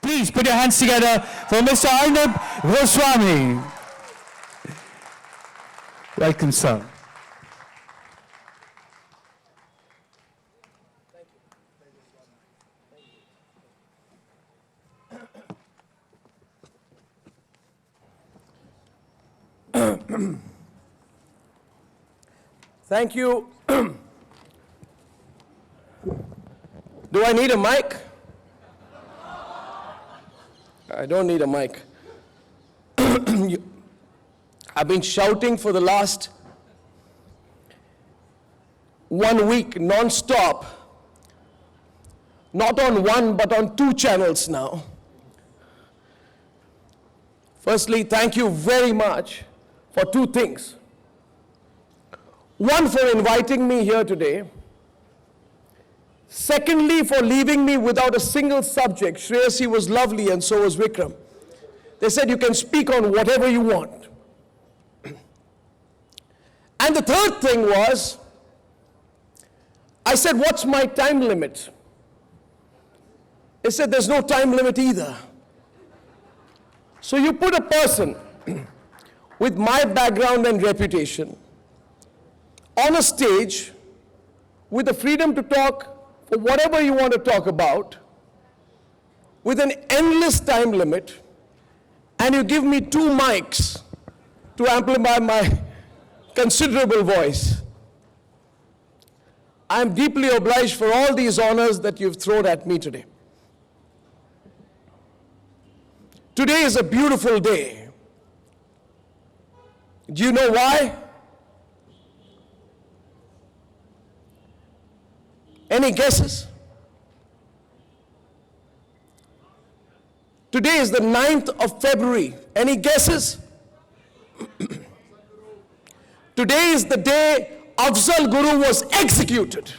Please put your hands together for Mr. Arnab Goswami. Welcome, sir. Thank you. Do I need a mic? I don't need a mic. I've been shouting for the last 1 week non-stop, not on one but on 2 channels now. Firstly, thank you very much for 2 things. One, for inviting me here today. Secondly, for leaving me without a single subject. Shreyasi was lovely and so was Vikram. They said you can speak on whatever you want. And the third thing was, I said, what's my time limit? They said there's no time limit either. So you put a person with my background and reputation on a stage with the freedom to talk for whatever you want to talk about, with an endless time limit, and you give me 2 mics to amplify my considerable voice. I am deeply obliged for all these honors that you've thrown at me today. Today is a beautiful day. Do you know why? Any guesses? Today is the 9th of February. Any guesses? Today is the day Afzal Guru was executed.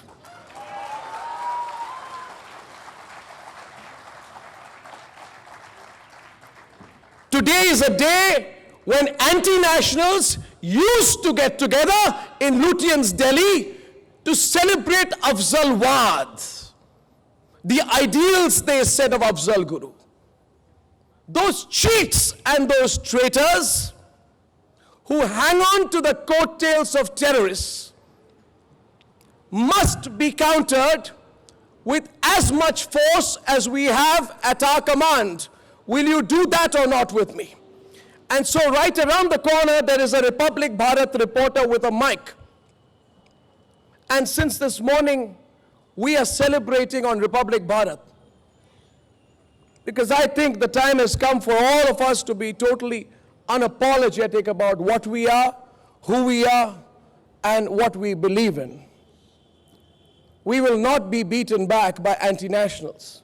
Today is a day when anti-nationals used to get together in Lutyens, Delhi, to celebrate Afzal Wad, the ideals they said of Afzal Guru. Those cheats and those traitors who hang on to the coattails of terrorists must be countered with as much force as we have at our command. Will you do that or not with me? And so right around the corner there is a Republic Bharat reporter with a mic. And since this morning, we are celebrating on Republic Bharat, because I think the time has come for all of us to be totally unapologetic about what we are, who we are, and what we believe in. We will not be beaten back by anti-nationals.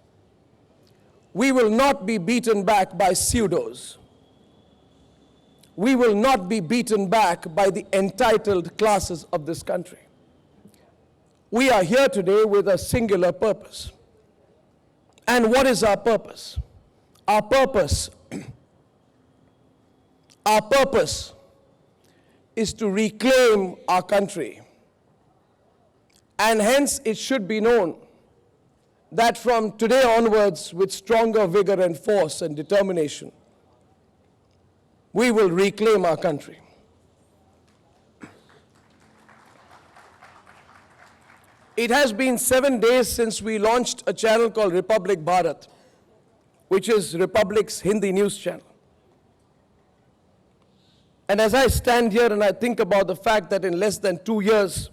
We will not be beaten back by pseudos. We will not be beaten back by the entitled classes of this country. We are here today with a singular purpose. And what is our purpose? Our purpose is to reclaim our country. And hence it should be known that from today onwards, with stronger vigor and force and determination, we will reclaim our country. It has been 7 days since we launched a channel called Republic Bharat, which is Republic's Hindi news channel. And as I stand here and I think about the fact that in less than 2 years,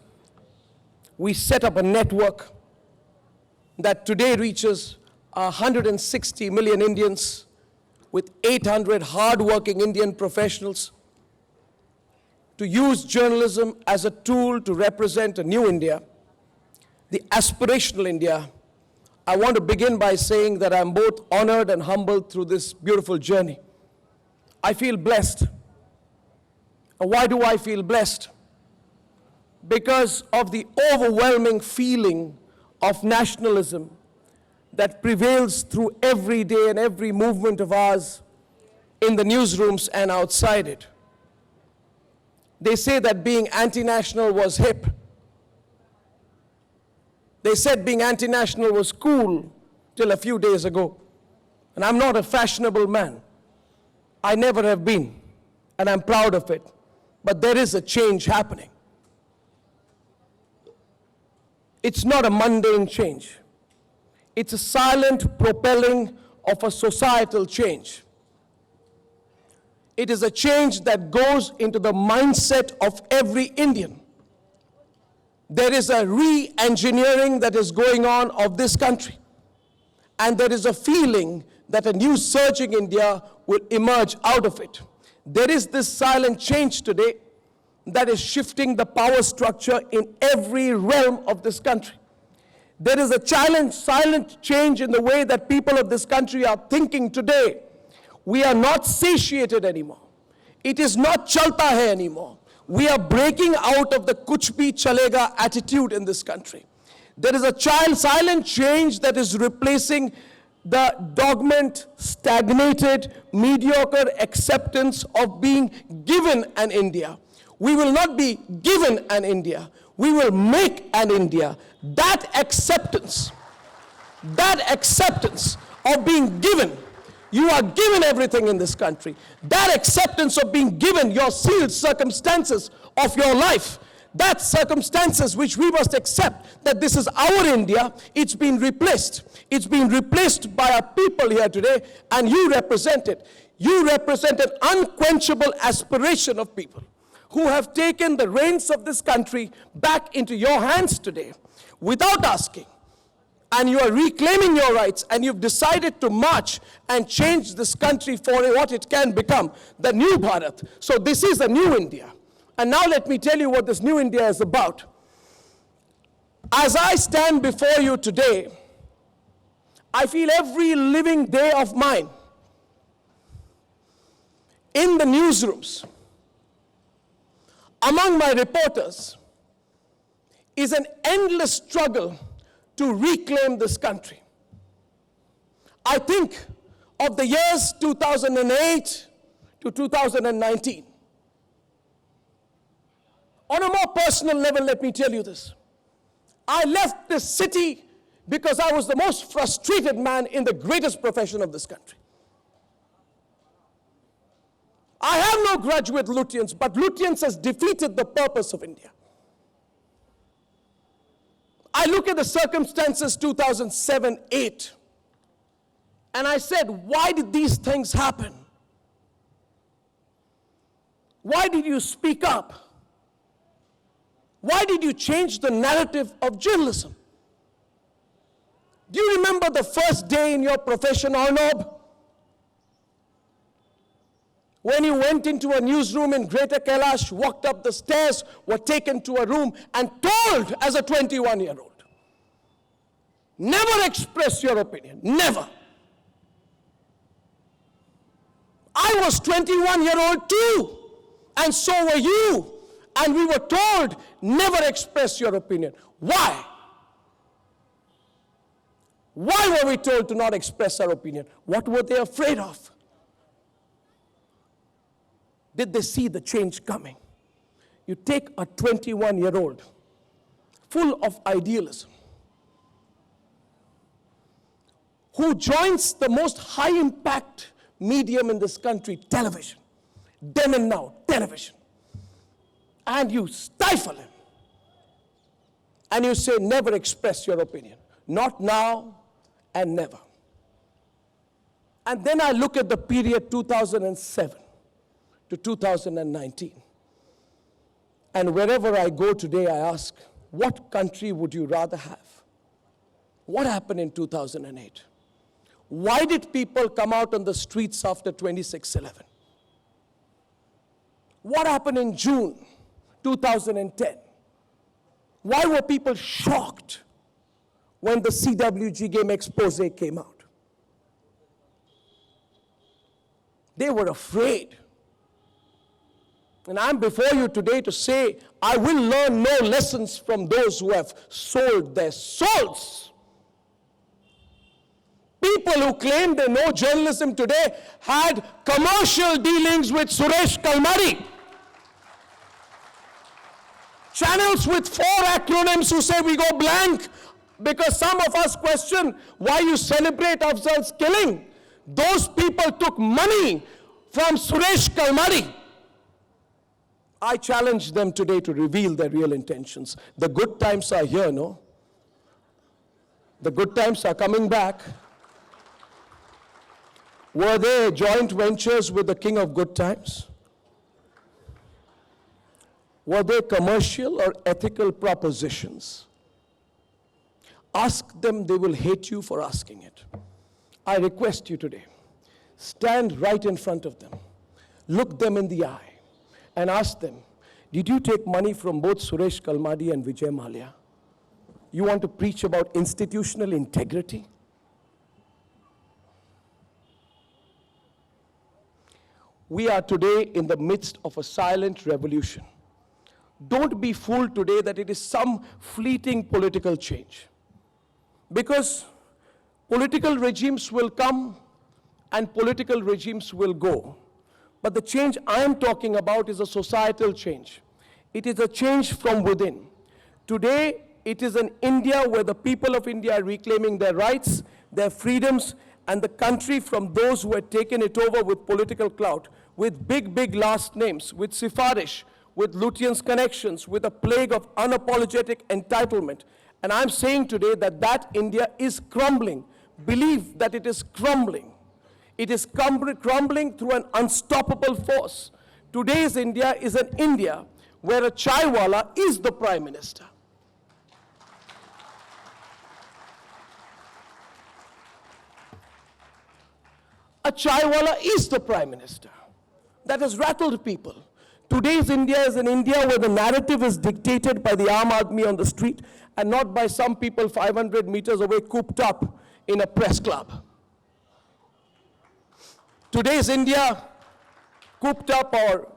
we set up a network that today reaches 160 million Indians with 800 hard-working Indian professionals to use journalism as a tool to represent a new India, the aspirational India. I want to begin by saying that I'm both honored and humbled through this beautiful journey. I feel blessed. And why do I feel blessed? Because of the overwhelming feeling of nationalism that prevails through every day and every movement of ours in the newsrooms and outside it. They say that being anti-national was hip. They said being anti-national was cool till a few days ago. And I'm not a fashionable man. I never have been, and I'm proud of it. But there is a change happening. It's not a mundane change. It's a silent propelling of a societal change. It is a change that goes into the mindset of every Indian. There is a re-engineering that is going on of this country. And there is a feeling that a new surging India will emerge out of it. There is this silent change today that is shifting the power structure in every realm of this country. There is a silent change in the way that people of this country are thinking today. We are not satiated anymore. It is not chalta hai anymore. We are breaking out of the kuch bhi chalega attitude in this country. There is a silent change that is replacing the dogmatic, stagnated, mediocre acceptance of being given an India. We will not be given an India. We will make an India. That acceptance of being given, you are given everything in this country. That acceptance of being given your sealed circumstances of your life, that circumstances which we must accept that this is our India, it's been replaced. It's been replaced by our people here today, and you represent it. You represent an unquenchable aspiration of people who have taken the reins of this country back into your hands today without asking. And you are reclaiming your rights, and you've decided to march and change this country for what it can become, the new Bharat. So this is a new India. And now let me tell you what this new India is about. As I stand before you today, I feel every living day of mine in the newsrooms, among my reporters, is an endless struggle to reclaim this country. I think of the years 2008 to 2019. On a more personal level, let me tell you this. I left this city because I was the most frustrated man in the greatest profession of this country. I have no grudge with Lutyens, but Lutyens has defeated the purpose of India. I look at the circumstances 2007-8, and I said, why did these things happen? Why did you speak up? Why did you change the narrative of journalism? Do you remember the first day in your profession, Arnab? When you went into a newsroom in Greater Kailash, walked up the stairs, were taken to a room and told as a 21-year-old, never express your opinion, never. I was 21-year-old too, and so were you. And we were told, never express your opinion. Why? Why were we told to not express our opinion? What were they afraid of? Did they see the change coming? You take a 21-year-old full of idealism, who joins the most high-impact medium in this country, television, then and now, television, and you stifle him, and you say, never express your opinion. Not now and never. And then I look at the period 2007 to 2019. And wherever I go today, I ask, what country would you rather have? What happened in 2008? Why did people come out on the streets after 26/11? What happened in June 2010? Why were people shocked when the CWG game expose came out? They were afraid. And I'm before you today to say, I will learn no lessons from those who have sold their souls. People who claim they know journalism today had commercial dealings with Suresh Kalmari. Channels with 4 acronyms who say we go blank because some of us question why you celebrate Afzal's killing. Those people took money from Suresh Kalmari. I challenge them today to reveal their real intentions. The good times are here, no? The good times are coming back. Were they joint ventures with the king of good times? Were they commercial or ethical propositions? Ask them, they will hate you for asking it. I request you today, stand right in front of them, look them in the eye, and ask them, did you take money from both Suresh Kalmadi and Vijay Mallya? You want to preach about institutional integrity? We are today in the midst of a silent revolution. Don't be fooled today that it is some fleeting political change. Because political regimes will come and political regimes will go. But the change I am talking about is a societal change. It is a change from within. Today, it is an India where the people of India are reclaiming their rights, their freedoms, and the country from those who had taken it over with political clout, with big last names, with Sifarish, with Lutyens connections, with a plague of unapologetic entitlement. And I'm saying today that that India is crumbling. Believe that it is crumbling. It is crumbling through an unstoppable force. Today's India is an India where a chaiwala is the prime minister. A chaiwala is the prime minister. That has rattled people. Today's India is an India where the narrative is dictated by the Aam Aadmi on the street and not by some people 500 meters away cooped up in a press club. Today's India, cooped up or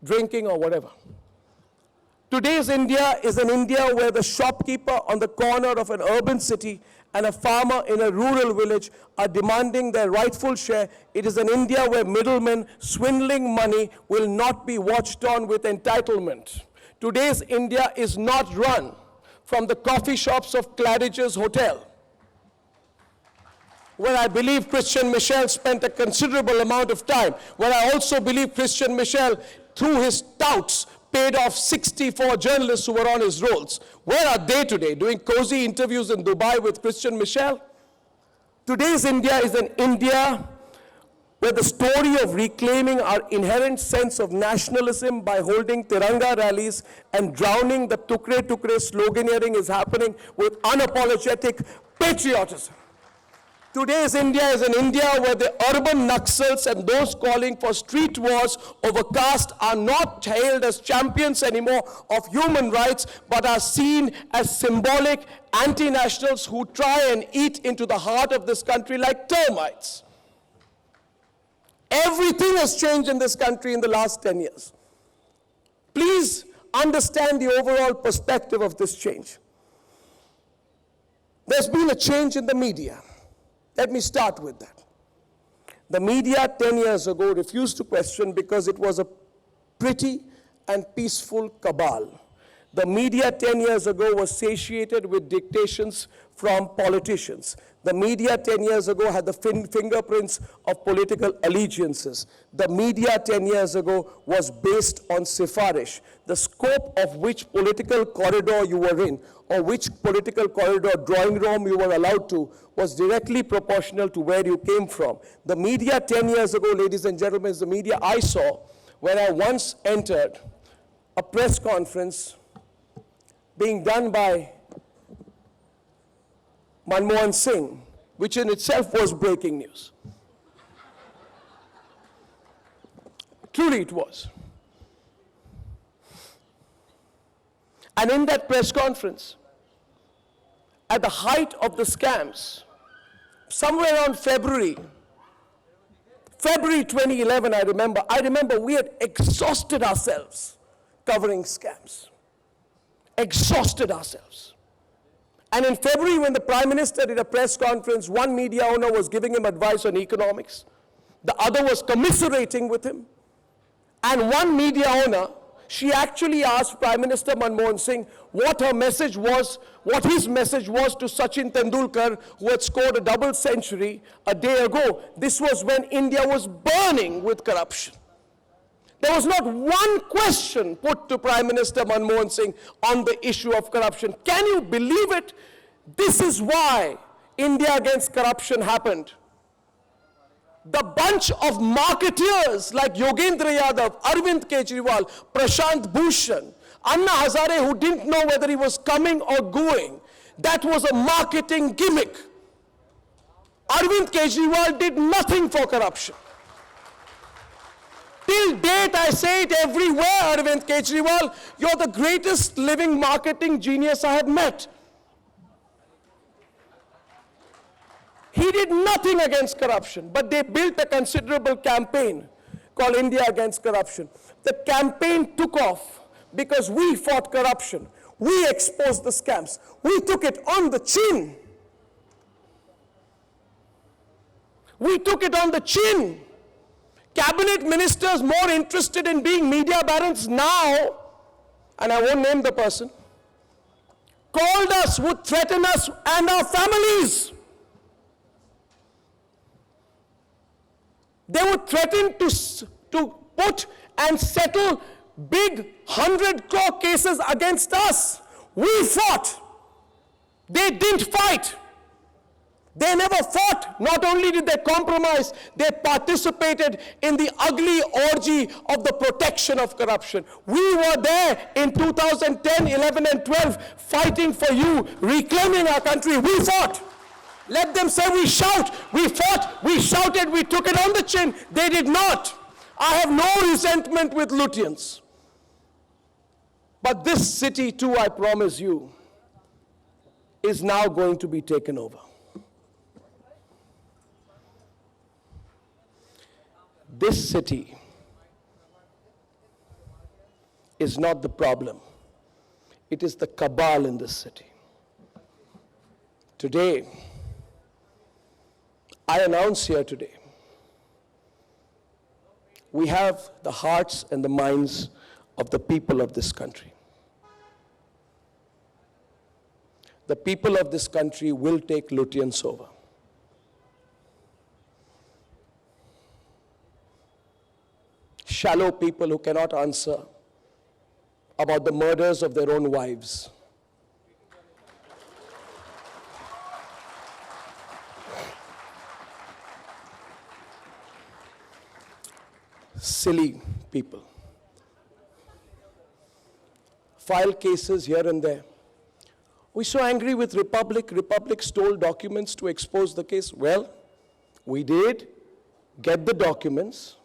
drinking or whatever. Today's India is an India where the shopkeeper on the corner of an urban city and a farmer in a rural village are demanding their rightful share. It is an India where middlemen swindling money will not be watched on with entitlement. Today's India is not run from the coffee shops of Claridge's Hotel, where I believe Christian Michel spent a considerable amount of time, where I also believe Christian Michel, through his touts, paid off 64 journalists who were on his rolls. Where are they today? Doing cozy interviews in Dubai with Christian Michel? Today's India is an India where the story of reclaiming our inherent sense of nationalism by holding Tiranga rallies and drowning the Tukre Tukre sloganeering is happening with unapologetic patriotism. Today's India is an India where the urban Naxals and those calling for street wars over caste are not hailed as champions anymore of human rights, but are seen as symbolic anti-nationals who try and eat into the heart of this country like termites. Everything has changed in this country in the last 10 years. Please understand the overall perspective of this change. There's been a change in the media. Let me start with that. The media 10 years ago refused to question because it was a pretty and peaceful cabal. The media 10 years ago was satiated with dictations from politicians. The media 10 years ago had the fingerprints of political allegiances. The media 10 years ago was based on Sifarish, the scope of which political corridor you were in or which political corridor drawing room you were allowed to was directly proportional to where you came from. The media 10 years ago, ladies and gentlemen, is the media I saw when I once entered a press conference being done by Manmohan Singh, which in itself was breaking news. Truly it was. And in that press conference, at the height of the scams, somewhere around February 2011, I remember we had exhausted ourselves covering scams. Exhausted ourselves. And in February, when the Prime Minister did a press conference, one media owner was giving him advice on economics. The other was commiserating with him. And one media owner she actually asked Prime Minister Manmohan Singh what his message was to Sachin Tendulkar, who had scored a double century a day ago. This was when India was burning with corruption. There was not one question put to Prime Minister Manmohan Singh on the issue of corruption. Can you believe it? This is why India against corruption happened. The bunch of marketeers like Yogendra Yadav, Arvind Kejriwal, Prashant Bhushan, Anna Hazare, who didn't know whether he was coming or going, that was a marketing gimmick. Arvind Kejriwal did nothing for corruption. Till date, I say it everywhere, Arvind Kejriwal, you're the greatest living marketing genius I have met. He did nothing against corruption, but they built a considerable campaign called India Against Corruption. The campaign took off because we fought corruption. We exposed the scams. We took it on the chin. We took it on the chin. Cabinet ministers more interested in being media barons now, and I won't name the person, called us, would threaten us and our families. They would threaten to put and settle big 100 crore cases against us. We fought. They didn't fight. They never fought. Not only did they compromise, they participated in the ugly orgy of the protection of corruption. We were there in 2010, 11 and 12 fighting for you, reclaiming our country. We fought. Let them say we shout. We fought, we shouted, we took it on the chin. They did not. I have no resentment with Luthians. But this city too, I promise you, is now going to be taken over. This city is not the problem. It is the cabal in this city. Today, I announce here today, we have the hearts and the minds of the people of this country. The people of this country will take Luthians over. Shallow people who cannot answer about the murders of their own wives. Silly people. File cases here and there. We're so angry with Republic. Republic stole documents to expose the case. Well, we did get the documents,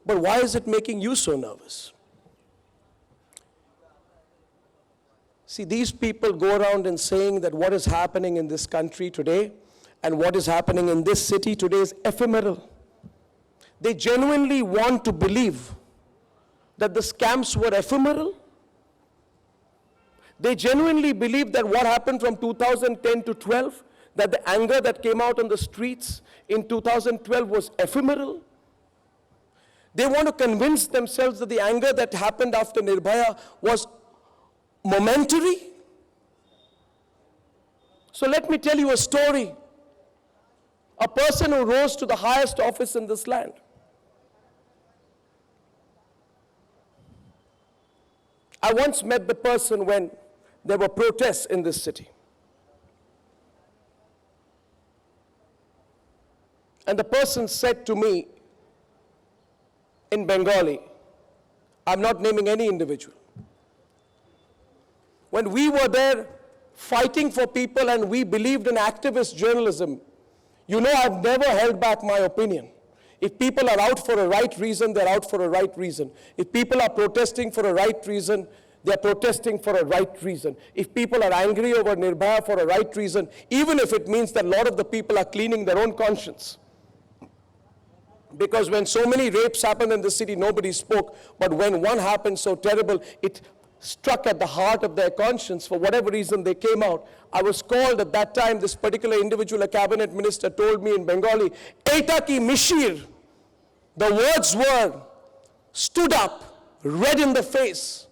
but why is it making you so nervous? See, these people go around and saying that what is happening in this country today and what is happening in this city today is ephemeral. They genuinely want to believe that the scams were ephemeral. They genuinely believe that what happened from 2010 to 12, that the anger that came out on the streets in 2012 was ephemeral. They want to convince themselves that the anger that happened after Nirbhaya was momentary. So let me tell you a story. A person who rose to the highest office in this land. I once met the person when there were protests in this city. And the person said to me in Bengali, I'm not naming any individual, when we were there fighting for people and we believed in activist journalism, you know I've never held back my opinion. If people are out for a right reason, they're out for a right reason. If people are protesting for a right reason, they're protesting for a right reason. If people are angry over Nirbhaya for a right reason, even if it means that a lot of the people are cleaning their own conscience. Because when so many rapes happened in the city, nobody spoke. But when one happened so terrible, it struck at the heart of their conscience. For whatever reason, they came out. I was called at that time, this particular individual, a cabinet minister, told me in Bengali, Eta ki mishir. The words were, stood up, red in the face,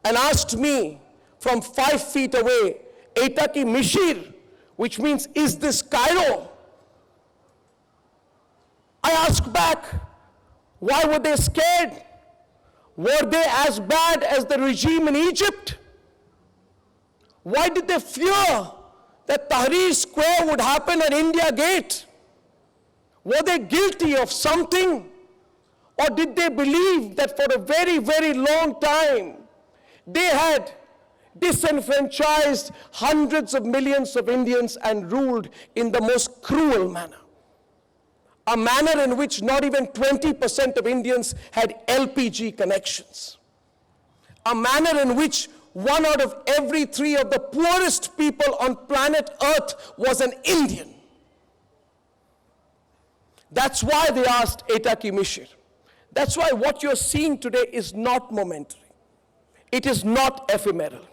and asked me from 5 feet away, "Eta ki Mishir," which means, "Is this Cairo?" I asked back, why were they scared? Were they as bad as the regime in Egypt? Why did they fear that Tahrir Square would happen at India Gate? Were they guilty of something? Or did they believe that for a very, very long time, they had disenfranchised hundreds of millions of Indians and ruled in the most cruel manner? A manner in which not even 20% of Indians had LPG connections. A manner in which 1 out of every 3 of the poorest people on planet Earth was an Indian. That's why they asked Eta ki Mishir. That's why what you're seeing today is not momentary. It is not ephemeral.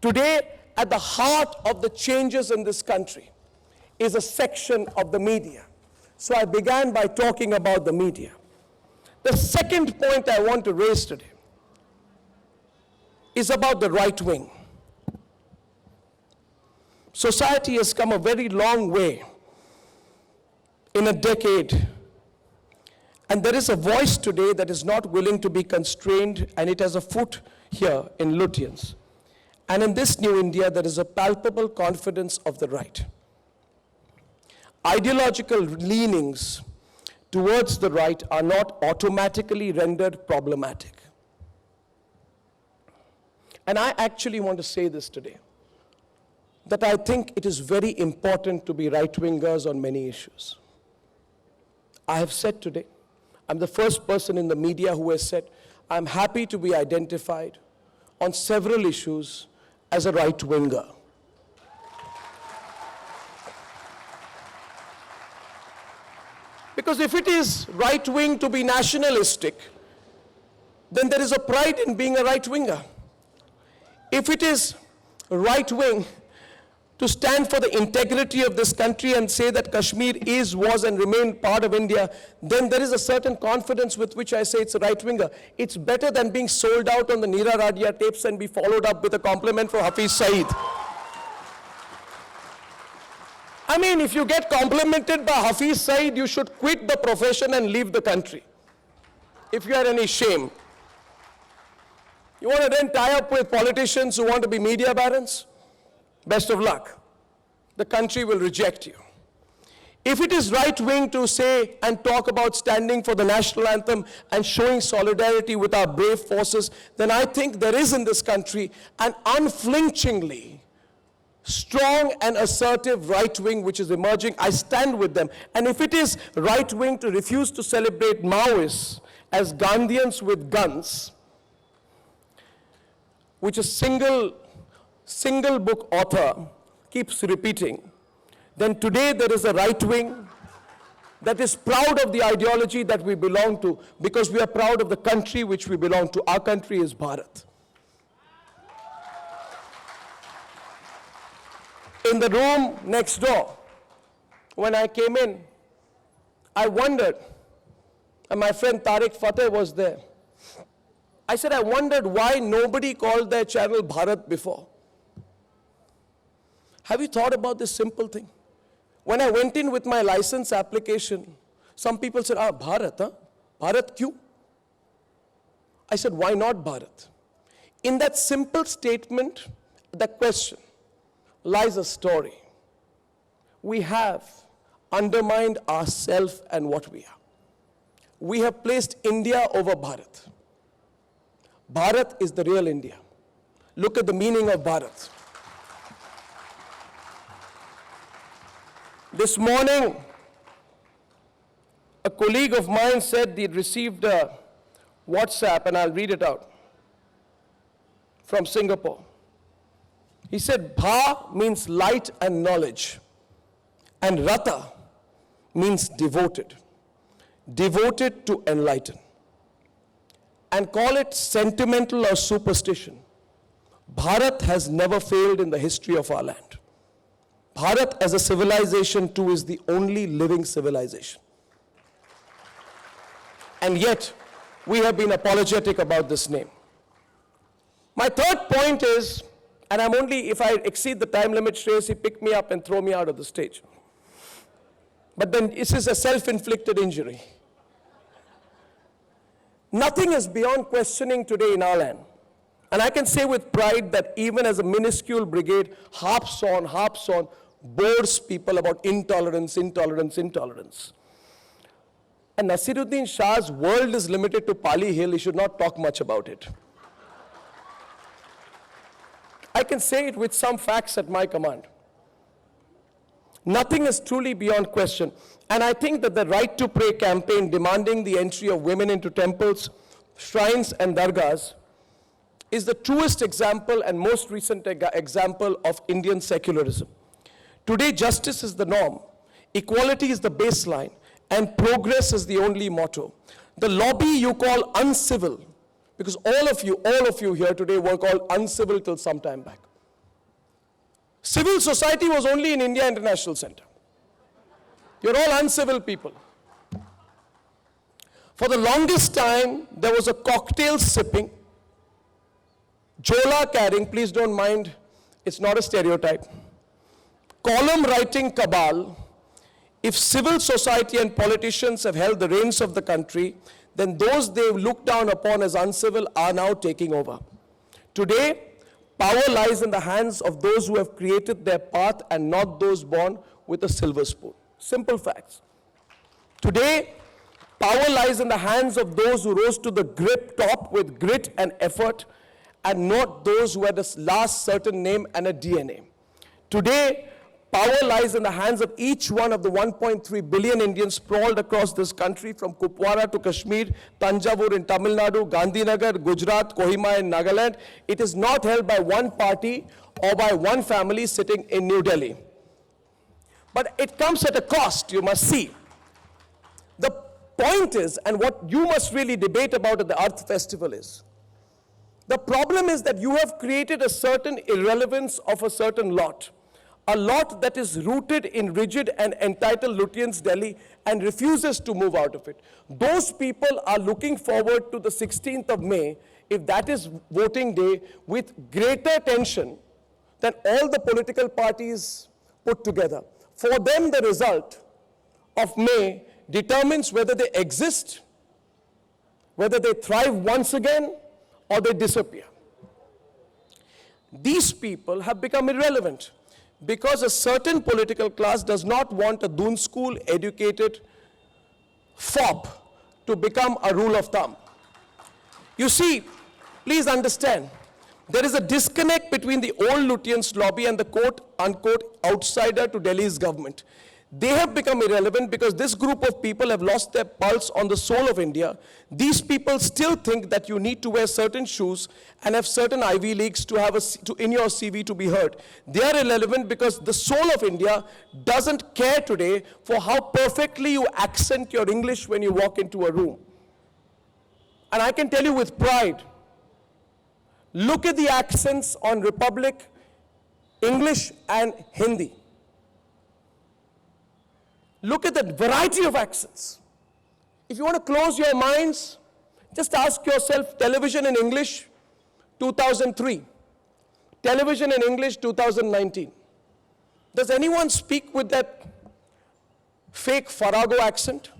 Today, at the heart of the changes in this country is a section of the media. So I began by talking about the media. The second point I want to raise today is about the right wing. Society has come a very long way in a decade. And there is a voice today that is not willing to be constrained, and it has a foot here in Lutyens. And in this new India, there is a palpable confidence of the right. Ideological leanings towards the right are not automatically rendered problematic. And I actually want to say this today, that I think it is very important to be right-wingers on many issues. I have said today, I'm the first person in the media who has said, I'm happy to be identified on several issues as a right-winger. Because if it is right-wing to be nationalistic, then there is a pride in being a right-winger. If it is right-wing to stand for the integrity of this country and say that Kashmir is, was, and remained part of India, then there is a certain confidence with which I say it's a right-winger. It's better than being sold out on the Neera Radia tapes and be followed up with a compliment for Hafiz Saeed. I mean, if you get complimented by Hafiz Saeed, you should quit the profession and leave the country, if you had any shame. You want to then tie up with politicians who want to be media barons? Best of luck. The country will reject you. If it is right-wing to say and talk about standing for the national anthem and showing solidarity with our brave forces, then I think there is in this country an unflinchingly strong and assertive right-wing which is emerging. I stand with them. And if it is right-wing to refuse to celebrate Maoists as Gandhians with guns, which a single book author keeps repeating, then today there is a right wing that is proud of the ideology that we belong to, because we are proud of the country which we belong to. Our country is Bharat. In the room next door, when I came in, I wondered, and my friend Tariq Fateh was there. I said, I wondered why nobody called their channel Bharat before. Have you thought about this simple thing? When I went in with my license application, some people said, Bharat, huh? Bharat kyun? I said, why not Bharat? In that simple statement, the question, lies a story. We have undermined ourselves and what we are. We have placed India over Bharat. Bharat is the real India. Look at the meaning of Bharat. This morning, a colleague of mine said he'd received a WhatsApp, and I'll read it out, from Singapore. He said, Bha means light and knowledge, and Rata means devoted. Devoted to enlighten. And call it sentimental or superstition, Bharat has never failed in the history of our land. Bharat as a civilization too is the only living civilization. And yet, we have been apologetic about this name. My third point is, and I'm only, if I exceed the time limit, Shreyasi, pick me up and throw me out of the stage. But then this is a self-inflicted injury. Nothing is beyond questioning today in our land. And I can say with pride that even as a minuscule brigade harps on, bores people about intolerance. And Nasiruddin Shah's world is limited to Pali Hill. He should not talk much about it. I can say it with some facts at my command. Nothing is truly beyond question. And I think that the Right to Pray campaign demanding the entry of women into temples, shrines, and dargahs is the truest example and most recent example of Indian secularism. Today, justice is the norm, equality is the baseline, and progress is the only motto. The lobby you call uncivil, because all of you here today were called uncivil till some time back. Civil society was only in India International Center. You're all uncivil people. For the longest time, there was a cocktail sipping, Jola carrying, please don't mind, it's not a stereotype, column writing cabal. If civil society and politicians have held the reins of the country, then those they look down upon as uncivil are now taking over. Today, power lies in the hands of those who have created their path and not those born with a silver spoon. Simple facts. Today, power lies in the hands of those who rose to the top with grit and effort, and not those who had a last certain name and a DNA. Today, power lies in the hands of each one of the 1.3 billion Indians sprawled across this country, from Kupwara to Kashmir, Tanjavur in Tamil Nadu, Gandhinagar, Gujarat, Kohima in Nagaland. It is not held by one party or by one family sitting in New Delhi. But it comes at a cost, you must see. The point is, and what you must really debate about at the Arth festival is, the problem is that you have created a certain irrelevance of a certain lot. A lot that is rooted in rigid and entitled Lutyens Delhi and refuses to move out of it. Those people are looking forward to the 16th of May, if that is voting day, with greater tension than all the political parties put together. For them, the result of May determines whether they exist, whether they thrive once again, or they disappear. These people have become irrelevant because a certain political class does not want a Doon school educated fop to become a rule of thumb. You see, please understand, there is a disconnect between the old Lutyens lobby and the quote-unquote outsider to Delhi's government. They have become irrelevant because this group of people have lost their pulse on the soul of India. These people still think that you need to wear certain shoes and have certain Ivy Leagues to have in your CV to be heard. They are irrelevant because the soul of India doesn't care today for how perfectly you accent your English when you walk into a room. And I can tell you with pride, look at the accents on Republic, English and Hindi. Look at the variety of accents. If you want to close your minds, just ask yourself, television in English, 2003. Television in English, 2019. Does anyone speak with that fake Farrago accent?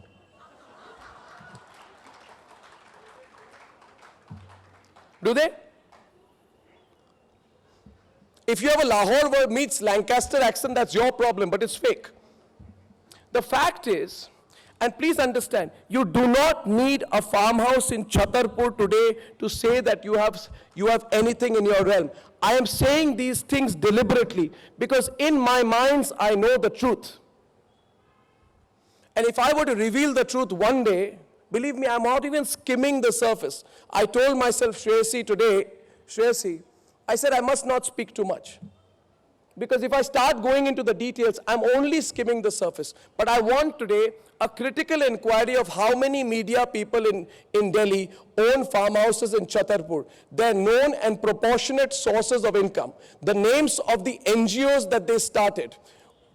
Do they? If you have a Lahore meets Lancaster accent, that's your problem, but it's fake. The fact is, and please understand, you do not need a farmhouse in Chhatarpur today to say that you have anything in your realm. I am saying these things deliberately because in my minds, I know the truth. And if I were to reveal the truth one day, believe me, I'm not even skimming the surface. I told myself, Shreyasi, today, Shreyasi, I said I must not speak too much. Because if I start going into the details, I'm only skimming the surface. But I want today a critical inquiry of how many media people in Delhi own farmhouses in Chhatarpur. They're known and proportionate sources of income. The names of the NGOs that they started.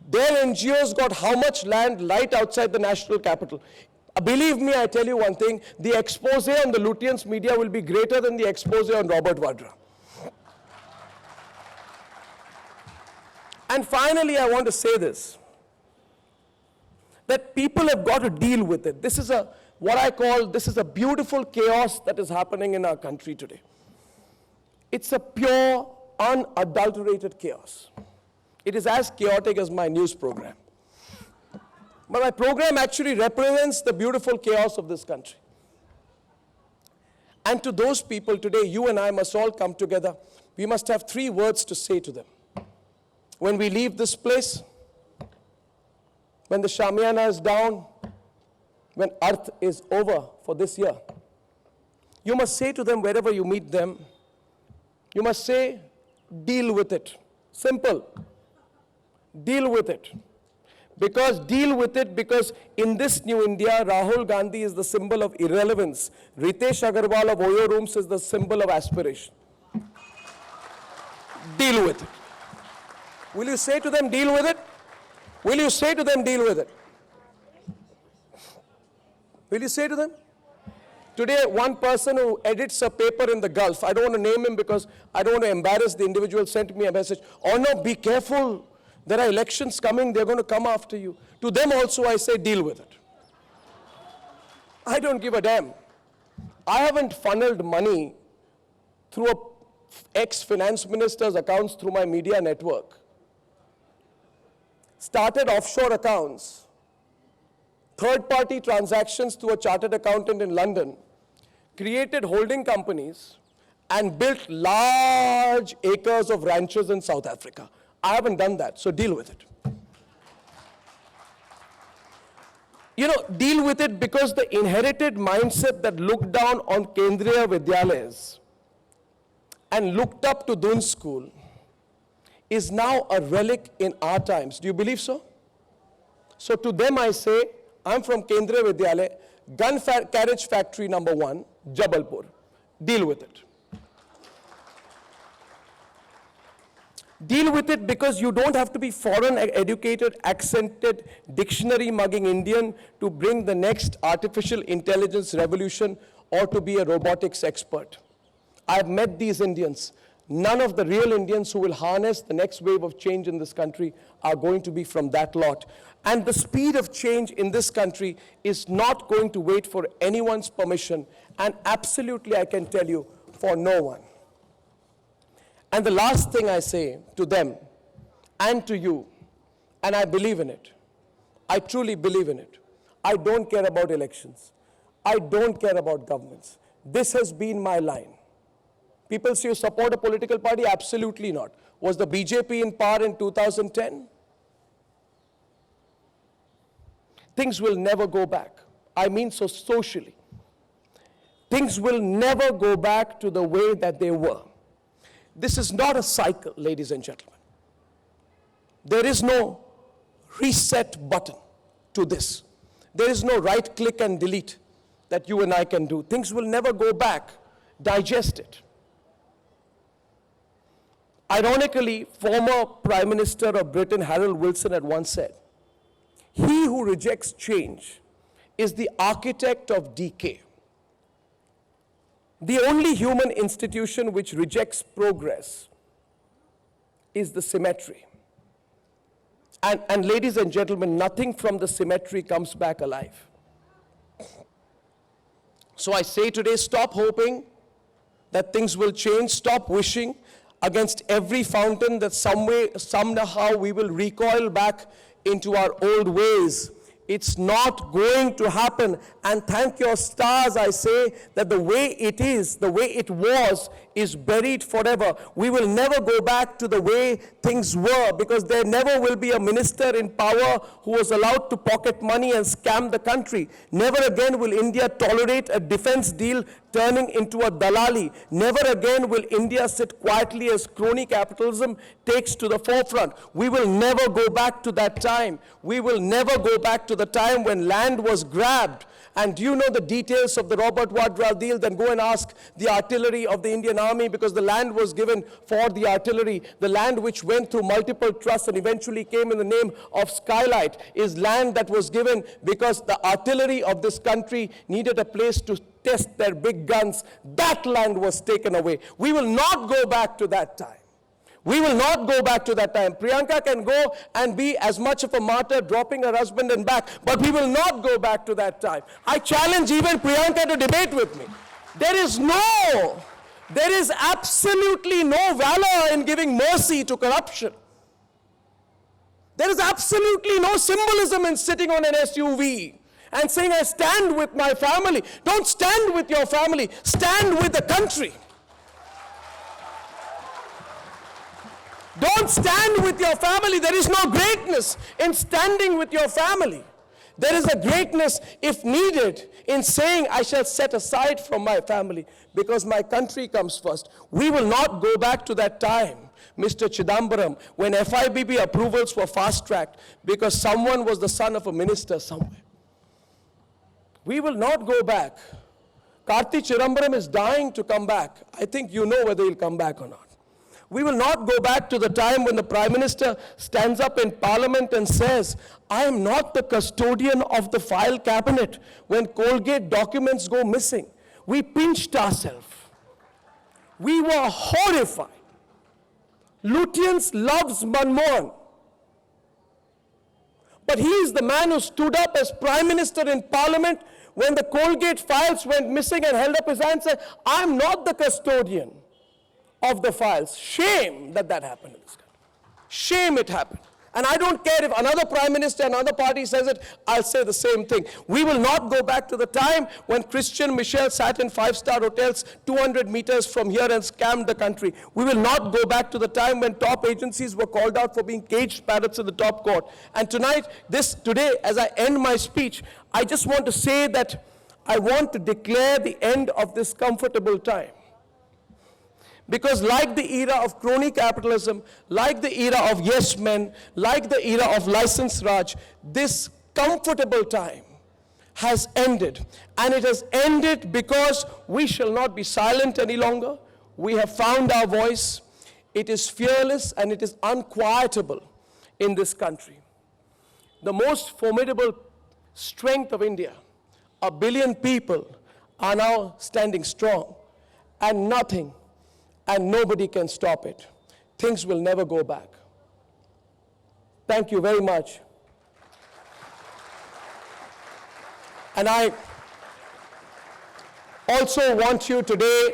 Their NGOs got how much land right outside the national capital. Believe me, I tell you one thing, the expose on the Lutyens media will be greater than the expose on Robert Vadra. And finally, I want to say this, that people have got to deal with it. This is what I call, this is a beautiful chaos that is happening in our country today. It's a pure, unadulterated chaos. It is as chaotic as my news program. But my program actually represents the beautiful chaos of this country. And to those people today, you and I must all come together. We must have 3 words to say to them. When we leave this place, when the Shamiana is down, when Arth is over for this year, you must say to them wherever you meet them, you must say, deal with it. Simple. Deal with it. Because in this new India, Rahul Gandhi is the symbol of irrelevance. Ritesh Agarwal of Oyo Rooms is the symbol of aspiration. Deal with it. Will you say to them, deal with it? Will you say to them, deal with it? Will you say to them? Today, one person who edits a paper in the Gulf, I don't want to name him because I don't want to embarrass the individual, sent me a message, oh no, be careful. There are elections coming, they're going to come after you. To them also I say, deal with it. I don't give a damn. I haven't funneled money through a ex-finance minister's accounts through my media network. Started offshore accounts, third-party transactions through a chartered accountant in London, created holding companies, and built large acres of ranches in South Africa. I haven't done that, so deal with it. You know, deal with it because the inherited mindset that looked down on Kendriya Vidyalayas and looked up to Dun School is now a relic in our times. Do you believe so? So to them I say, I'm from Kendriya Vidyalaya, gun carriage factory number 1, Jabalpur. Deal with it. Deal with it because you don't have to be foreign educated, accented, dictionary mugging Indian to bring the next artificial intelligence revolution or to be a robotics expert. I've met these Indians. None of the real Indians who will harness the next wave of change in this country are going to be from that lot. And the speed of change in this country is not going to wait for anyone's permission, and absolutely, I can tell you, for no one. And the last thing I say to them and to you, and I believe in it, I truly believe in it. I don't care about elections. I don't care about governments. This has been my line. People say you support a political party? Absolutely not. Was the BJP in power in 2010? Things will never go back. I mean so socially. Things will never go back to the way that they were. This is not a cycle, ladies and gentlemen. There is no reset button to this. There is no right click and delete that you and I can do. Things will never go back. Digest it. Ironically, former Prime Minister of Britain, Harold Wilson, had once said, "He who rejects change is the architect of decay." The only human institution which rejects progress is the cemetery. And ladies and gentlemen, nothing from the cemetery comes back alive. So I say today, stop hoping that things will change. Stop wishing against every fountain that somehow we will recoil back into our old ways. It's not going to happen. And thank your stars, I say, that the way it is, the way it was, is buried forever. We will never go back to the way things were, because there never will be a minister in power who was allowed to pocket money and scam the country. Never again will India tolerate a defense deal turning into a dalali. Never again will India sit quietly as crony capitalism takes to the forefront. We will never go back to that time. We will never go back to the time when land was grabbed And do you know the details of the Robert Wardwell deal? Then go and ask the artillery of the Indian Army, because the land was given for the artillery. The land which went through multiple trusts and eventually came in the name of Skylight is land that was given because the artillery of this country needed a place to test their big guns. That land was taken away. We will not go back to that time. We will not go back to that time. Priyanka can go and be as much of a martyr, dropping her husband and back, but we will not go back to that time. I challenge even Priyanka to debate with me. There is absolutely no valor in giving mercy to corruption. There is absolutely no symbolism in sitting on an SUV and saying, I stand with my family. Don't stand with your family, stand with the country. Don't stand with your family. There is no greatness in standing with your family. There is a greatness, if needed, in saying, I shall set aside from my family because my country comes first. We will not go back to that time, Mr. Chidambaram, when FIBB approvals were fast-tracked because someone was the son of a minister somewhere. We will not go back. Karthi Chidambaram is dying to come back. I think you know whether he'll come back or not. We will not go back to the time when the Prime Minister stands up in Parliament and says, I am not the custodian of the file cabinet when Colgate documents go missing. We pinched ourselves. We were horrified. Lutyens loves Manmohan. But he is the man who stood up as Prime Minister in Parliament when the Colgate files went missing and held up his hand and said, I am not the custodian of the files. Shame that happened in this country. Shame it happened. And I don't care if another Prime Minister, another party says it, I'll say the same thing. We will not go back to the time when Christian Michel sat in five-star hotels 200 meters from here and scammed the country. We will not go back to the time when top agencies were called out for being caged parrots in the top court. And today, as I end my speech, I just want to say that I want to declare the end of this comfortable time. Because like the era of crony capitalism, like the era of yes men, like the era of license Raj, this comfortable time has ended. And it has ended because we shall not be silent any longer. We have found our voice. It is fearless and it is unquietable in this country. The most formidable strength of India, 1 billion people, are now standing strong, and nothing and nobody can stop it. Things will never go back. Thank you very much. And I also want you today,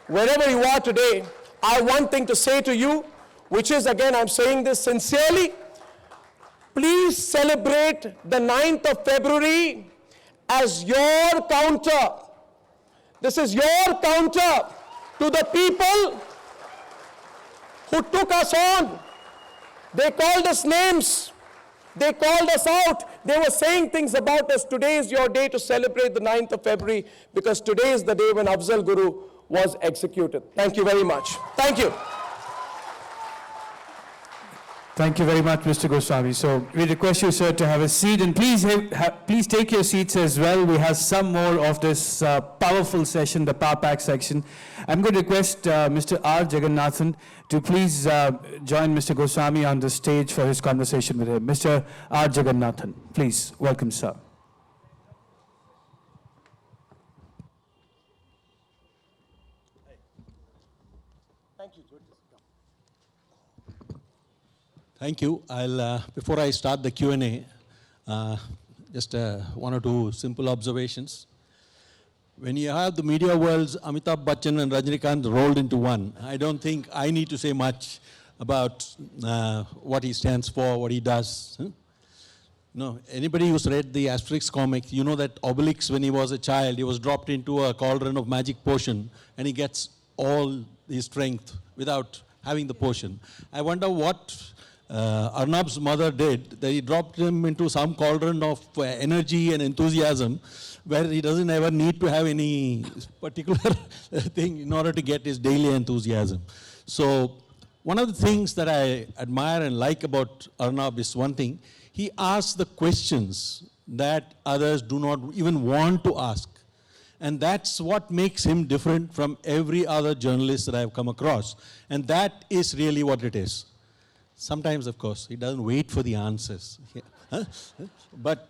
wherever you are today, I have one thing to say to you, which is, again, I'm saying this sincerely, please celebrate the 9th of February as your counter. This is your counter to the people who took us on. They called us names. They called us out. They were saying things about us. Today is your day to celebrate the 9th of February because today is the day when Afzal Guru was executed. Thank you very much. Thank you. Thank you very much, Mr. Goswami. So we request you, sir, to have a seat, and please take your seats as well. We have some more of this powerful session, the Power Pack section. I'm going to request Mr. R Jagannathan to please join Mr. Goswami on the stage for his conversation with him. Mr. R Jagannathan, please welcome, sir. Thank you. Before I start the Q&A, just one or two simple observations. When you have the media world's Amitabh Bachchan and Rajinikanth rolled into one, I don't think I need to say much about what he stands for, what he does. No, anybody who's read the Asterix comic, you know that Obelix, when he was a child, he was dropped into a cauldron of magic potion, and he gets all his strength without having the potion. I wonder what Arnab's mother did, that he dropped him into some cauldron of energy and enthusiasm where he doesn't ever need to have any particular thing in order to get his daily enthusiasm. So one of the things that I admire and like about Arnab is one thing, he asks the questions that others do not even want to ask. And that's what makes him different from every other journalist that I've come across. And that is really what it is. Sometimes, of course, he doesn't wait for the answers. But,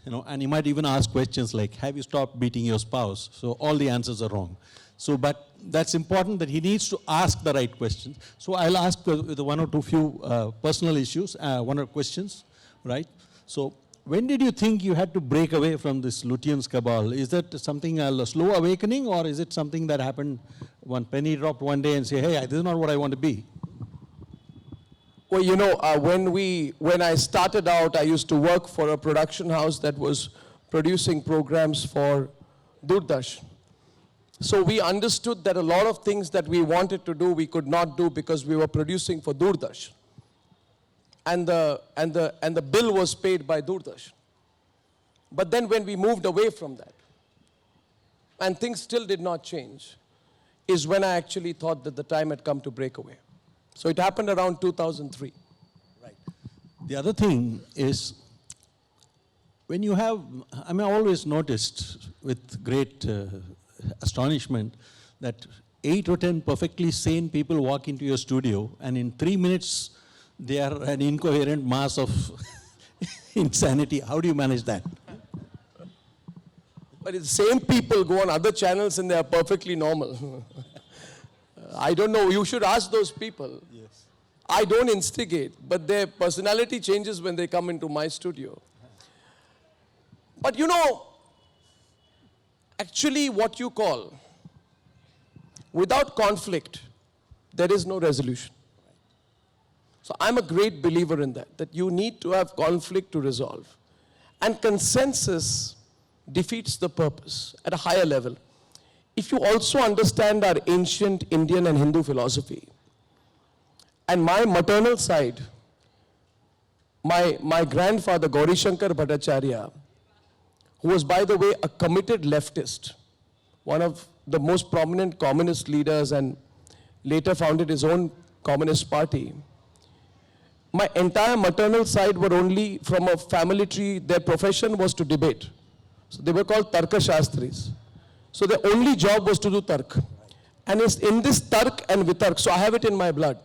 you know, and he might even ask questions like, have you stopped beating your spouse? So all the answers are wrong. So, but that's important that he needs to ask the right questions. So I'll ask the one or two few personal issues, one or questions, right? So when did you think you had to break away from this Lutyens cabal? Is that something, a slow awakening, or is it something that happened, one penny dropped one day and say, hey, this is not what I want to be? Well, you know, when I started out, I used to work for a production house that was producing programs for Doordarshan. So we understood that a lot of things that we wanted to do, we could not do because we were producing for Doordarshan. And the bill was paid by Doordarshan. But then when we moved away from that, and things still did not change, is when I actually thought that the time had come to break away. So it happened around 2003. Right. The other thing is, when you have, I mean, I always noticed with great astonishment that 8 or 10 perfectly sane people walk into your studio, and in 3 minutes, they are an incoherent mass of insanity. How do you manage that? But the same people go on other channels and they are perfectly normal. I don't know, you should ask those people. Yes. I don't instigate, but their personality changes when they come into my studio. But you know, actually what you call, without conflict, there is no resolution. So I'm a great believer in that you need to have conflict to resolve. And consensus defeats the purpose at a higher level. If you also understand our ancient Indian and Hindu philosophy, and my maternal side, my grandfather Gauri Shankar Bhattacharya, who was, by the way, a committed leftist, one of the most prominent communist leaders and later founded his own communist party. My entire maternal side were only from a family tree. Their profession was to debate. So they were called Tarka Shastris. So their only job was to do Tark. And it's in this Tark and Vitark, so I have it in my blood.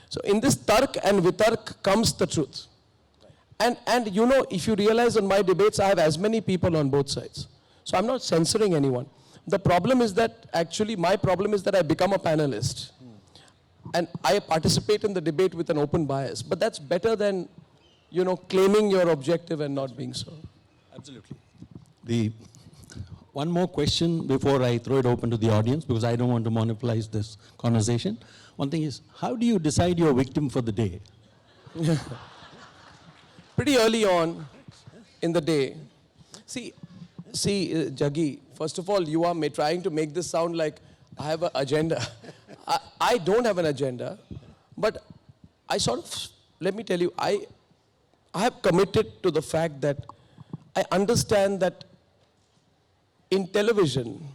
So in this Tark and Vitark comes the truth. And you know, if you realize on my debates, I have as many people on both sides. So I'm not censoring anyone. The problem is that, actually, my problem is that I become a panelist. And I participate in the debate with an open bias. But that's better than, you know, claiming your objective and not being so. Absolutely. One more question before I throw it open to the audience, because I don't want to monopolize this conversation. One thing is, how do you decide your victim for the day? Pretty early on in the day. See, Jaggi, first of all, you are trying to make this sound like I have an agenda. I don't have an agenda, but I sort of, let me tell you, I have committed to the fact that I understand that in television,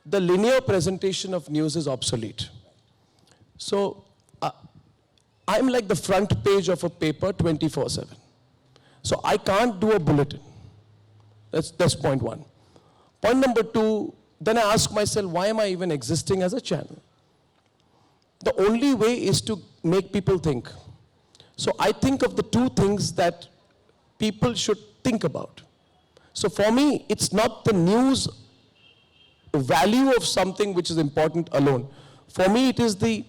the linear presentation of news is obsolete. So I'm like the front page of a paper 24/7. So I can't do a bulletin. That's point one. Point number two, then I ask myself, why am I even existing as a channel? The only way is to make people think. So I think of the two things that people should think about. So for me, it's not the news value of something which is important alone. For me, it is the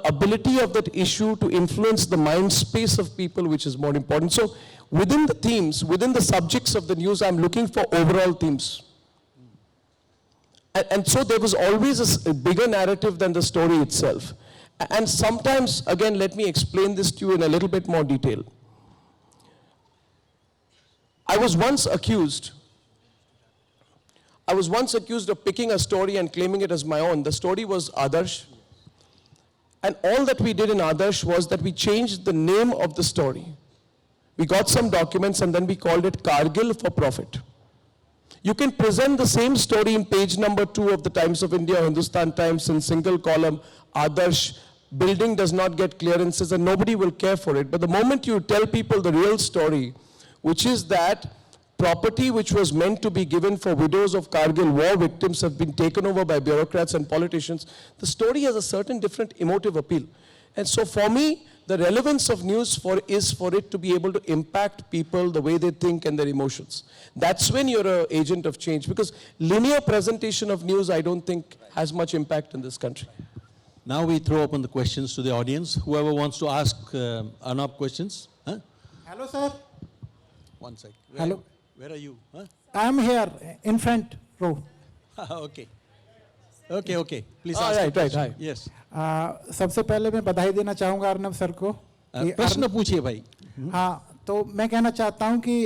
ability of that issue to influence the mind space of people which is more important. So within the themes, within the subjects of the news, I'm looking for overall themes. And so there was always a bigger narrative than the story itself. And sometimes, again, let me explain this to you in a little bit more detail. I was once accused of picking a story and claiming it as my own. The story was Adarsh. And all that we did in Adarsh was that we changed the name of the story. We got some documents and then we called it Kargil for Profit. You can present the same story in page number 2 of the Times of India, Hindustan Times, in single column, Adarsh, building does not get clearances, and nobody will care for it. But the moment you tell people the real story, which is that property which was meant to be given for widows of Kargil war victims have been taken over by bureaucrats and politicians. The story has a certain different emotive appeal. And so for me, the relevance of news is for it to be able to impact people the way they think and their emotions. That's when you're an agent of change, because linear presentation of news, I don't think, has much impact in this country. Now we throw open the questions to the audience. Whoever wants to ask Arnab questions. Huh? Hello, sir. One sec. Hello. Where are you? Huh? I am here in front row. Okay. Okay, okay. Please Ah, ask. right, the right, question. hi. Yes. सबसे पहले मैं बधाई देना चाहूँगा Arnab sir को कि प्रश्न पूछिए भाई. हाँ, तो मैं कहना चाहता हूँ कि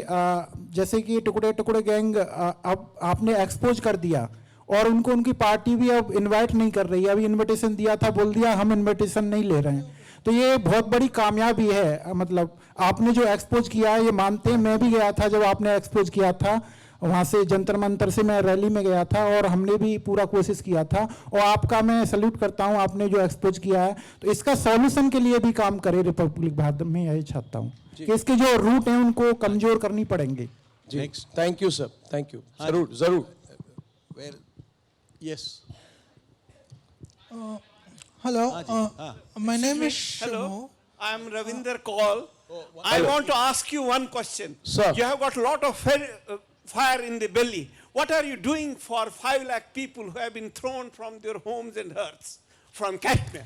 जैसे कि टुकड़े टुकड़े गैंग अब आपने एक्सपोज कर दिया और उनको उनकी पार्टी भी अब इनवाइट नहीं कर रही है. अभी इनविटेशन दिया था, बोल दिया हम इनविटेशन नहीं ले रहे हैं. तो ये बहुत बड़ी कामयाबी है. मतलब आपने जो एक्सपोज किया है ये मानते हैं. मैं भी गया था जब आपने एक्सपोज किया था, वहाँ से जंतर मंतर से मैं रैली में गया था और हमने भी पूरा कोशिश किया था. और आपका मैं सैल्यूट करता हूँ, आपने जो एक्सपोज किया है. तो इसका सॉल्यूशन के लिए भी काम करे रिपब्लिक भारत में, यही चाहता हूँ कि इसके जो रूट हैं उनको कमजोर करनी पड़ेंगे. Next. Thank you, sir. Thank you. Zarur, Zarur. Where? Yes. Hello, my name is Hello, I am Ravinder Kaul. I want to ask you one question. Sir. You have got a lot of fire in the belly. What are you doing for 5 lakh people who have been thrown from their homes and hearths from Kashmir?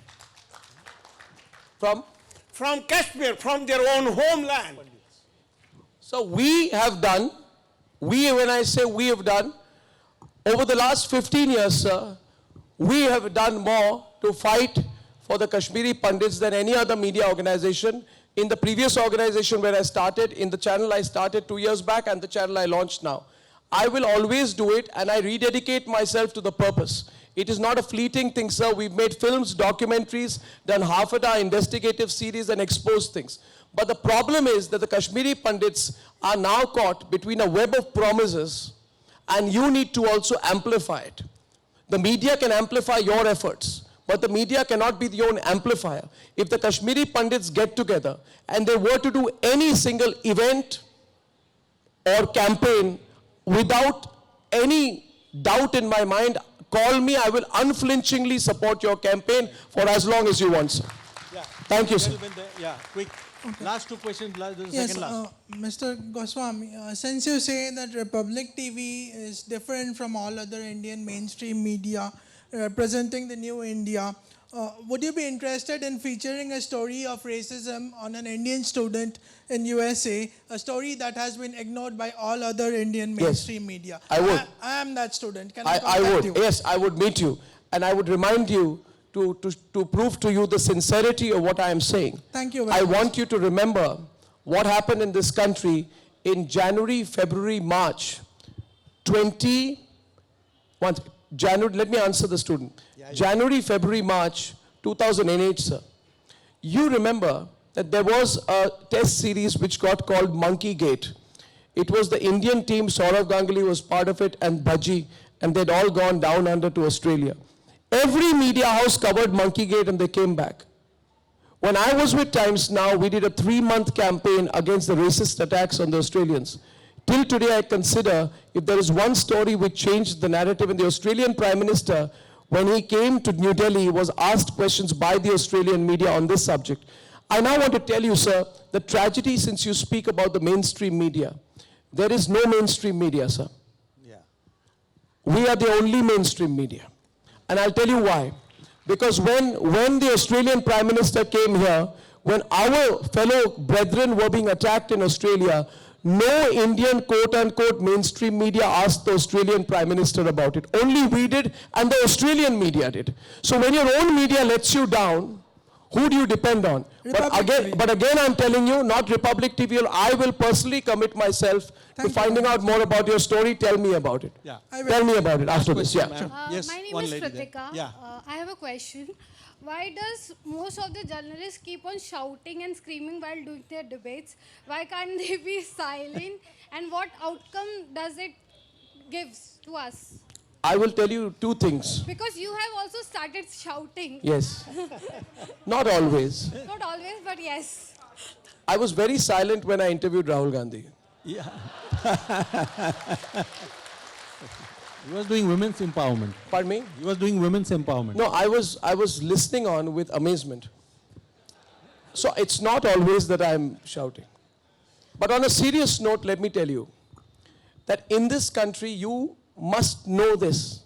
From Kashmir, from their own homeland. So we have done, when I say we have done, over the last 15 years, sir, we have done more to fight for the Kashmiri Pandits than any other media organization. In the previous organization where I started, in the channel I started 2 years back and the channel I launched now. I will always do it and I rededicate myself to the purpose. It is not a fleeting thing, sir. We've made films, documentaries, done half a investigative series and exposed things. But the problem is that the Kashmiri Pandits are now caught between a web of promises and you need to also amplify it. The media can amplify your efforts, but the media cannot be the own amplifier. If the Kashmiri Pandits get together and they were to do any single event or campaign without any doubt in my mind, call me, I will unflinchingly support your campaign for as long as you want, sir. Yeah. Thank you, sir. Yeah, quick. Okay. Last 2 questions, the yes, second last. Mr. Goswami, since you say that Republic TV is different from all other Indian mainstream media representing the new India, would you be interested in featuring a story of racism on an Indian student in USA, a story that has been ignored by all other Indian mainstream media? I would. I am that student. Can I I contact would. you? Yes, I would meet you. And I would remind you to prove to you the sincerity of what I am saying. Thank you very I much. want you to remember what happened in this country in January, February, March January, let me answer the student. January, February, March 2008, sir. You remember that there was a test series which got called Monkey Gate. It was the Indian team, Saurav Ganguly was part of it, and Bhaji, and they'd all gone down under to Australia. Every media house covered Monkey Gate and they came back. When I was with Times Now, we did a 3-month campaign against the racist attacks on the Australians. Till today, I consider if there is one story which changed the narrative, and the Australian Prime Minister, when he came to New Delhi, was asked questions by the Australian media on this subject. I now want to tell you, sir, the tragedy, since you speak about the mainstream media, there is no mainstream media, sir. Yeah. We are the only mainstream media. And I'll tell you why. Because when the Australian Prime Minister came here, when our fellow brethren were being attacked in Australia, no Indian quote-unquote mainstream media asked the Australian Prime Minister about it. Only we did, and the Australian media did. So when your own media lets you down, who do you depend on? But again, I'm telling you, not Republic TV. I will personally commit myself to finding out more about your story. Tell me about it. Yeah. Tell me about it after this. question, Yeah. ma'am. Yes, my name one is lady there. Pratika. Yeah. I have a question. Why does most of the journalists keep on shouting and screaming while doing their debates? Why can't they be silent? And what outcome does it gives to us? I will tell you 2 things. Because you have also started shouting. Yes. Not always. Not always, but yes. I was very silent when I interviewed Rahul Gandhi. Yeah. He was doing women's empowerment. Pardon me? He was doing women's empowerment. No, I was listening on with amazement. So it's not always that I'm shouting. But on a serious note, let me tell you that in this country, you must know this.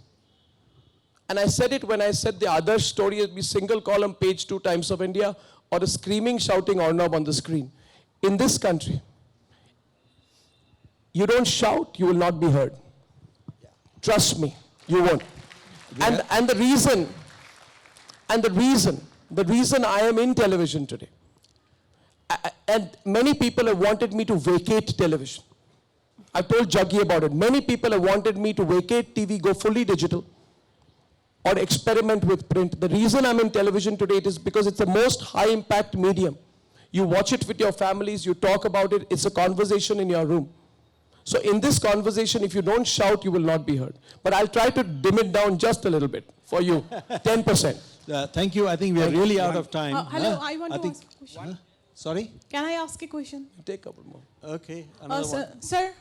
And I said it when I said the other story would be single column, page 2, Times of India, or a screaming, shouting Arnab on the screen. In this country, you don't shout, you will not be heard. Trust me, you won't. And the reason I am in television today, and many people have wanted me to vacate television. I told Jaggi about it. Many people have wanted me to vacate TV, go fully digital, or experiment with print. The reason I'm in television today is because it's the most high impact medium. You watch it with your families, you talk about it, it's a conversation in your room. So in this conversation, if you don't shout, you will not be heard. But I'll try to dim it down just a little bit for you, 10%. Thank you. I think we are really out of time. Hello, I want to ask a question. Sorry? Can I ask a question? Take a couple more. Okay. Another one. Sir,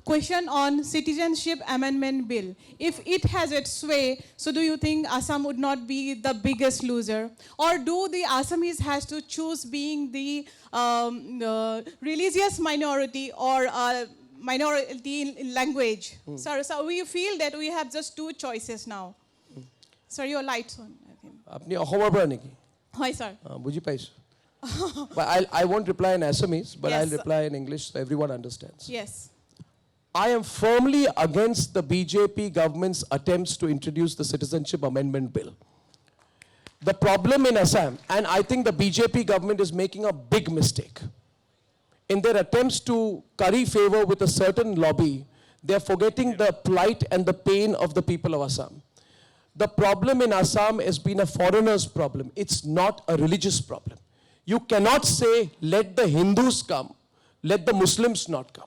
question on citizenship amendment bill. If it has its sway, so do you think Assam would not be the biggest loser? Or do the Assamese has to choose being the religious minority or minority in language? Sir, so we feel that we have just two choices now. Sir, your lights on. Apni Ahomer pra neki? Hi, sir. Buji paisu. But I won't reply in Assamese, but Yes, I'll sir. reply in English so everyone understands. Yes. I am firmly against the BJP government's attempts to introduce the Citizenship Amendment Bill. The problem in Assam, and I think the BJP government is making a big mistake. In their attempts to curry favor with a certain lobby, they are forgetting the plight and the pain of the people of Assam. The problem in Assam has been a foreigner's problem. It's not a religious problem. You cannot say, let the Hindus come, let the Muslims not come.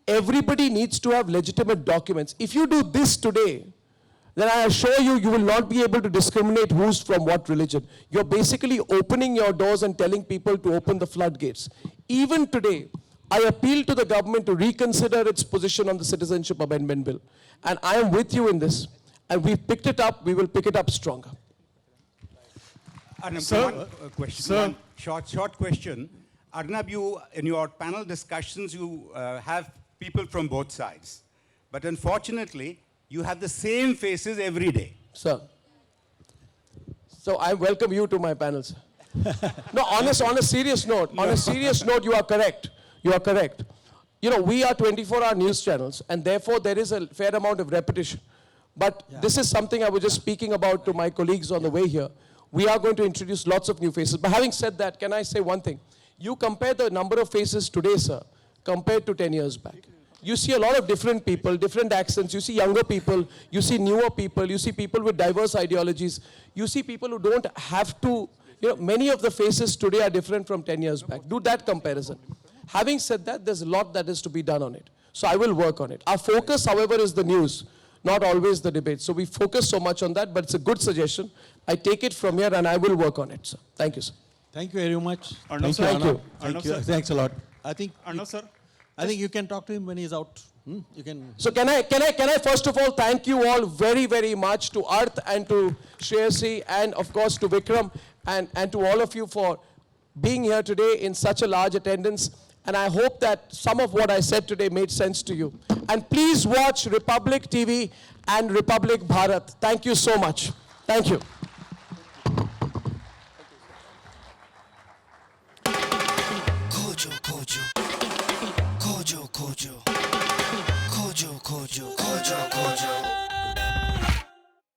Everybody needs to have legitimate documents. If you do this today, then I assure you, you will not be able to discriminate who's from what religion. You're basically opening your doors and telling people to open the floodgates. Even today, I appeal to the government to reconsider its position on the Citizenship Amendment Bill. And I am with you in this. And we've picked it up, we will pick it up stronger. Arnab, Sir, one question. sir. One short question. Arnab, you, in your panel discussions, you have people from both sides. But unfortunately, you have the same faces every day. Sir. So I welcome you to my panel, sir. No, on a serious note, you are correct. You are correct. You know, we are 24-hour news channels, and therefore there is a fair amount of repetition. But this is something I was just speaking about to my colleagues on the way here. We are going to introduce lots of new faces. But having said that, can I say one thing? You compare the number of faces today, sir, compared to 10 years back. You see a lot of different people, different accents. You see younger people, you see newer people, you see people with diverse ideologies. You see people who don't have to, you know, many of the faces today are different from 10 years back. Do that comparison. Having said that, there's a lot that is to be done on it. So I will work on it. Our focus, however, is the news, not always the debate. So we focus so much on that, but it's a good suggestion. I take it from here and I will work on it, sir. Thank you, sir. Thank you very much. Arnab, sir. Thank you. Thank Arnab, you. sir. Thanks a lot. I think Arnab, sir. I think you can talk to him when he's out. You can. So can I first of all thank you all very, very much to Arth and to Shreyasi and of course to Vikram and to all of you for being here today in such a large attendance. And I hope that some of what I said today made sense to you. And please watch Republic TV and Republic Bharat. Thank you so much. Thank you. खोजो खोजो खोजो खोजो खोजो खोजो